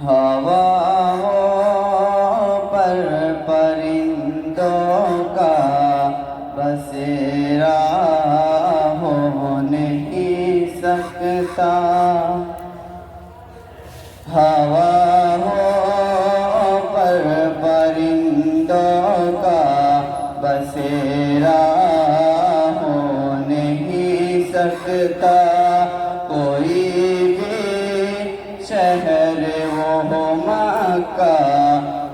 ہواؤں پر پرندوں کا بسیرا ہو نہیں سکتا، ہواؤں پر پرندوں کا بسیرا ہو نہیں سکتا، کوئی بھی شہر وہ مکہ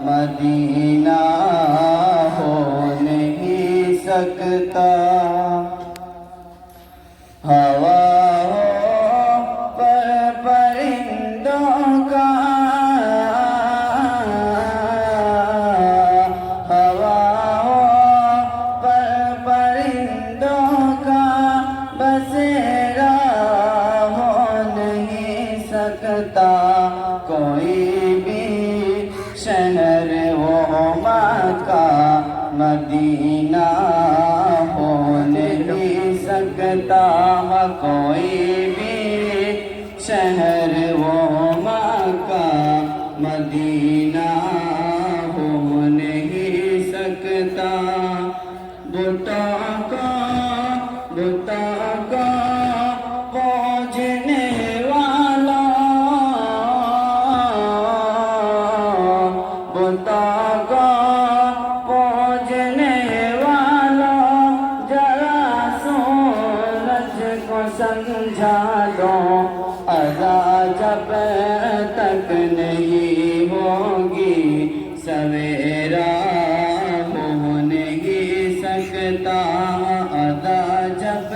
مدینہ ہو نہیں سکتا، ہواؤں پر پرندوں کا، ہواؤں پر پرندوں کا بسیرا ہو نہیں سکتا، کوئی بھی شہر وہ مکہ مدینہ ہو نہیں سکتا، کوئی بھی شہر وہ مکہ مدینہ ہو نہیں سکتا، بتوں کو پوجنے والا، بتوں کو پوجنے والا ذرا سورج کو سمجھا دو، اذاں جب تک نہیں ہوگی سویرا ہو نہیں سکتا، اذاں جب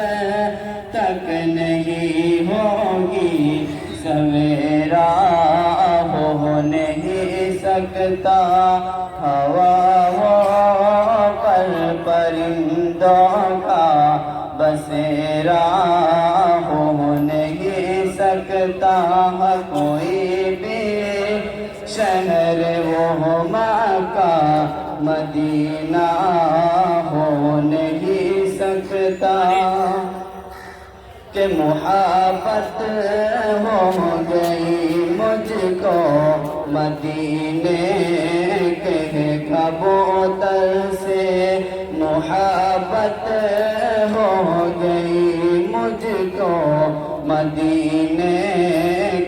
تک نہیں ہوگی سویرا ہو نہیں سکتا، ہواؤں پر پرندوں کا بسیرا ہو نہیں سکتا، کوئی بھی شہر وہ مکہ مدینہ ہو نہیں سکتا، کہ محبت ہو گئی مجھ کو مدینے کے کبوتر سے، محبت ہو گئی مجھ کو مدینے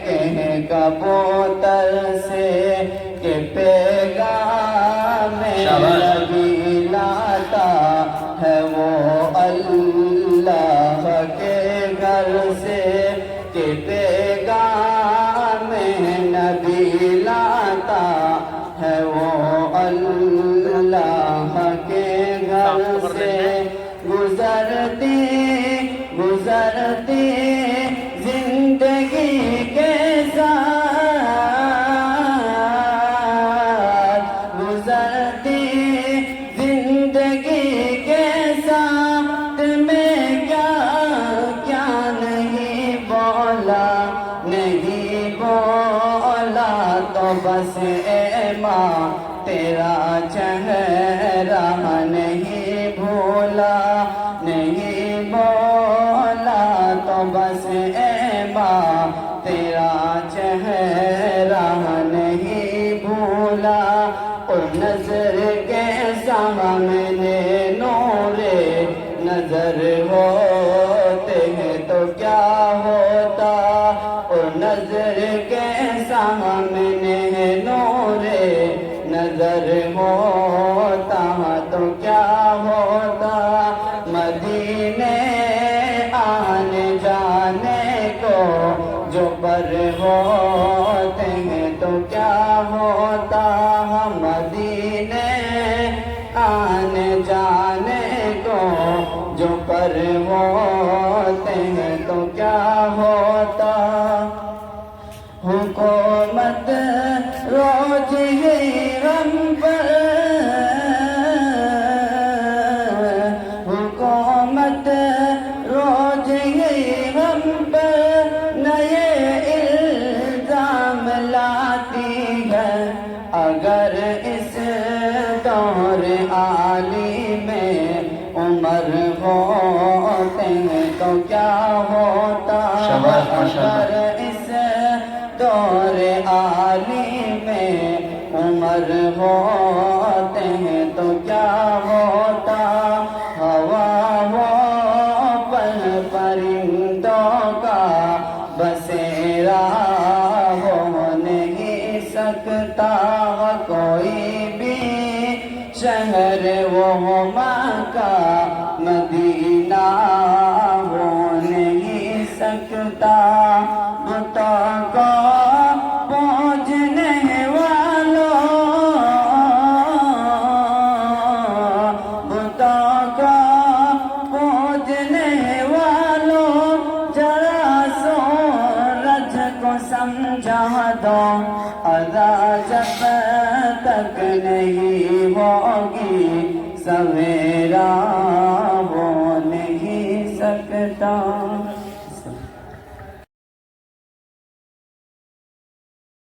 کے کبوتر سے، کہ پیغام نبی لاتا ہے وہ اللہ کے گھر سے، کہ پیغام نبی لاتا ہے وہ اللہ کے گھر سے، گزرتی زندگی کے ساتھ، گزرتی زندگی کے ساتھ میں کیا نہیں بولا تو بس اے ماں تیرا چہرہ نہیں بھولا، نہیں بولا تو بس اے ماں تیرا چہرہ نہیں بھولا، اور نظر کے سامنے نور نظر ہوتے ہیں تو کیا ہوتا، اور نظر کے سامنے نور نظر ہوتا تو کیا ہوتا، مدینے آنے جانے کو جو پر ہوتے ہیں تو کیا ہوتا، مدینے آنے جانے کو جو پر ہوتے ہیں تو کیا ہوتا، حکومت روز ہی غم پر، حکومت روز ہی غم پر نئے الزام لاتی ہے، اگر اس دور عالی میں عمر ہوتے ہیں تو کیا ہوتا، اگر اس دور عالی میں عمر ہوتے ہیں تو کیا ہوتا، ہوا ہو پر پرندوں کا بسیرا ہو نہیں سکتا، کوئی بھی شہر وہ مکہ مدینہ ہو نہیں سکتا، بتوں کو پوجنے والوں، بتوں کو پوجنے والوں ذرا سورج کو سمجھا دو، ادا جب تک نہیں ہوگی سویرا ہو نہیں سکتا۔